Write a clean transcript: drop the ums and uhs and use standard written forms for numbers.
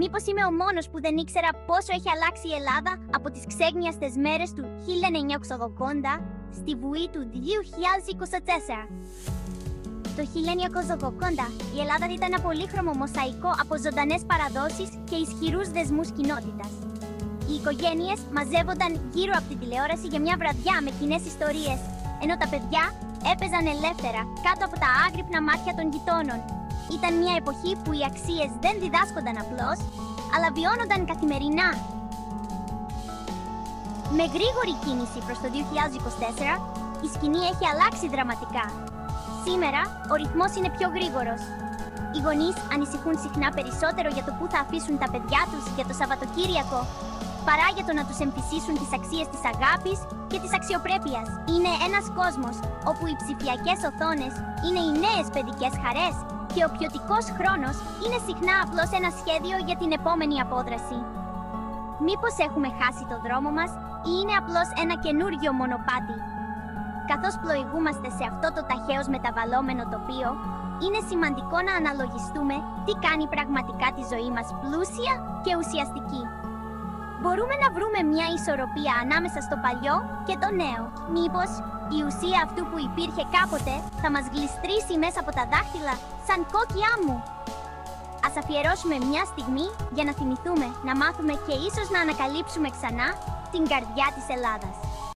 Μήπως είμαι ο μόνος που δεν ήξερα πόσο έχει αλλάξει η Ελλάδα από τις ξέγνιαστες μέρες του 1980 στη βουή του 2024. Το 1980 η Ελλάδα ήταν ένα πολύχρωμο μοσαϊκό από ζωντανές παραδόσεις και ισχυρούς δεσμούς κοινότητας. Οι οικογένειες μαζεύονταν γύρω από την τηλεόραση για μια βραδιά με κοινές ιστορίες, ενώ τα παιδιά έπαιζαν ελεύθερα κάτω από τα άγρυπνα μάτια των γειτόνων. Ήταν μια εποχή που οι αξίες δεν διδάσκονταν απλώς, αλλά βιώνονταν καθημερινά. Με γρήγορη κίνηση προς το 2024, η σκηνή έχει αλλάξει δραματικά. Σήμερα, ο ρυθμός είναι πιο γρήγορος. Οι γονείς ανησυχούν συχνά περισσότερο για το πού θα αφήσουν τα παιδιά τους για το Σαββατοκύριακο, παρά για το να τους εμφυσίσουν τις αξίες της αγάπης και της αξιοπρέπειας. Είναι ένας κόσμος όπου οι ψηφιακές οθόνες είναι οι νέες παιδικές χαρές και ο ποιοτικός χρόνος είναι συχνά απλώς ένα σχέδιο για την επόμενη απόδραση. Μήπως έχουμε χάσει το δρόμο μας ή είναι απλώς ένα καινούργιο μονοπάτι? Καθώς πλοηγούμαστε σε αυτό το ταχαίως μεταβαλλόμενο τοπίο, είναι σημαντικό να αναλογιστούμε τι κάνει πραγματικά τη ζωή μας πλούσια και ουσιαστική. Μπορούμε να βρούμε μια ισορροπία ανάμεσα στο παλιό και το νέο. Μήπως η ουσία αυτού που υπήρχε κάποτε θα μας γλιστρήσει μέσα από τα δάχτυλα σαν κόκκι άμμου? Ας αφιερώσουμε μια στιγμή για να θυμηθούμε, να μάθουμε και ίσως να ανακαλύψουμε ξανά την καρδιά της Ελλάδας.